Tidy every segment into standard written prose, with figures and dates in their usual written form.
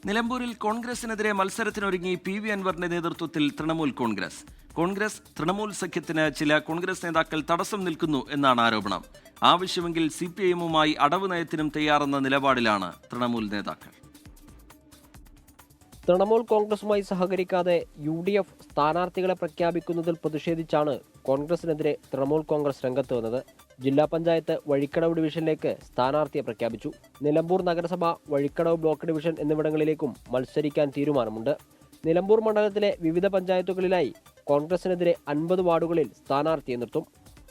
നിലമ്പൂരിൽ കോൺഗ്രസിനെതിരെ മത്സരത്തിനൊരുങ്ങി P V അൻവറിന്റെ നേതൃത്വത്തിൽ തൃണമൂൽ കോൺഗ്രസ് തൃണമൂൽ സഖ്യത്തിന് ചില കോൺഗ്രസ് നേതാക്കൾ തടസ്സം നിൽക്കുന്നു എന്നാണ് ആരോപണം. ആവശ്യമെങ്കിൽ CPIഎമ്മുമായി അടവ് നയത്തിനും തയ്യാറെന്ന നിലപാടിലാണ് തൃണമൂൽ നേതാക്കൾ. തൃണമൂൽ കോൺഗ്രസുമായി സഹകരിക്കാതെ UDF സ്ഥാനാർത്ഥികളെ പ്രഖ്യാപിക്കുന്നതിൽ പ്രതിഷേധിച്ചാണ് കോൺഗ്രസിനെതിരെ തൃണമൂൽ കോൺഗ്രസ് രംഗത്ത് വന്നത്. ജില്ലാ പഞ്ചായത്ത് വഴിക്കടവ് ഡിവിഷനിലേക്ക് സ്ഥാനാർത്ഥിയെ പ്രഖ്യാപിച്ചു. നിലമ്പൂർ നഗരസഭ, വഴിക്കടവ് ബ്ലോക്ക് ഡിവിഷൻ എന്നിവിടങ്ങളിലേക്കും മത്സരിക്കാൻ തീരുമാനമുണ്ട്. നിലമ്പൂർ മണ്ഡലത്തിലെ വിവിധ പഞ്ചായത്തുകളിലായി കോൺഗ്രസിനെതിരെ 50 വാർഡുകളിൽ സ്ഥാനാർത്ഥിയെ നിർത്തും.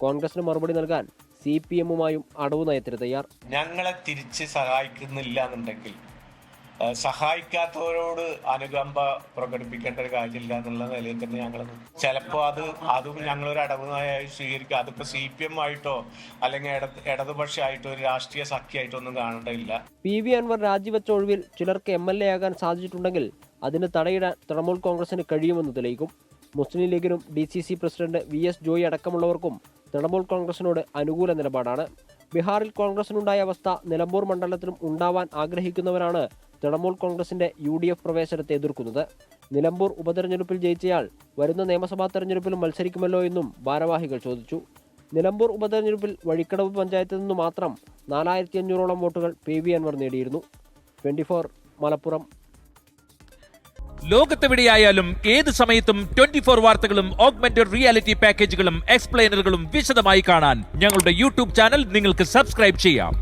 കോൺഗ്രസിന് മറുപടി നൽകാൻ CPഎമ്മുമായും അടവ് നയത്തിന് തയ്യാർ. ഞങ്ങളെ തിരിച്ച് സഹായിക്കുന്നില്ല എന്നുണ്ടെങ്കിൽ സഹായിക്കാത്തവരോട് അനുകമ്പ പ്രകടിപ്പിക്കേണ്ട ഒരു കാര്യമില്ല എന്നുള്ള നിലയിൽ തന്നെ ഞങ്ങൾ ചിലപ്പോൾ അതും ഞങ്ങളൊരു അടവ് നയമായി സ്വീകരിക്കുക. അതിപ്പോൾ CPM ആയിട്ടോ അല്ലെങ്കിൽ ഇടതുപക്ഷമായിട്ടോ ഒരു രാഷ്ട്രീയ സഖ്യമായിട്ടോ ഒന്നും കാണേണ്ടതില്ല. PV അൻവർ രാജിവെച്ച ഒഴിവിൽ ചിലർക്ക് MLA ആകാൻ സാധിച്ചിട്ടുണ്ടെങ്കിൽ അതിന് തടയിടാൻ തൃണമൂൽ കോൺഗ്രസിന് കഴിയുമെന്ന് തെളിയിക്കും. മുസ്ലിം ലീഗിനും DCC പ്രസിഡന്റ് VS ജോയി അടക്കമുള്ളവർക്കും തൃണമൂൽ കോൺഗ്രസിനോട് അനുകൂല നിലപാടാണ്. ബീഹാറിൽ കോൺഗ്രസിനുണ്ടായ അവസ്ഥ നിലമ്പൂർ മണ്ഡലത്തിലും ഉണ്ടാവാൻ ആഗ്രഹിക്കുന്നവരാണ് തൃണമൂൽ കോൺഗ്രസിന്റെ UDF പ്രവേശനത്തെ എതിർക്കുന്നത്. നിലമ്പൂർ ഉപതെരഞ്ഞെടുപ്പിൽ ജയിച്ചയാൾ വരുന്ന നിയമസഭാ തെരഞ്ഞെടുപ്പിലും മത്സരിക്കുമല്ലോ എന്നും ഭാരവാഹികൾ ചോദിച്ചു. നിലമ്പൂർ ഉപതെരഞ്ഞെടുപ്പിൽ വഴിക്കടവ് പഞ്ചായത്തിൽ നിന്ന് മാത്രം 4500ഓളം വോട്ടുകൾ PV അൻവർ നേടിയിരുന്നു. 24 മലപ്പുറം. ലോകത്തെവിടെയായാലും ഏത് സമയത്തും 24 വാർത്തകളും ഓഗ്മെന്റഡ് റിയാലിറ്റി പാക്കേജുകളും എക്സ്പ്ലെയിനറുകളും വിശദമായി കാണാൻ ഞങ്ങളുടെ YouTube ചാനൽ നിങ്ങൾക്ക് സബ്സ്ക്രൈബ് ചെയ്യാം.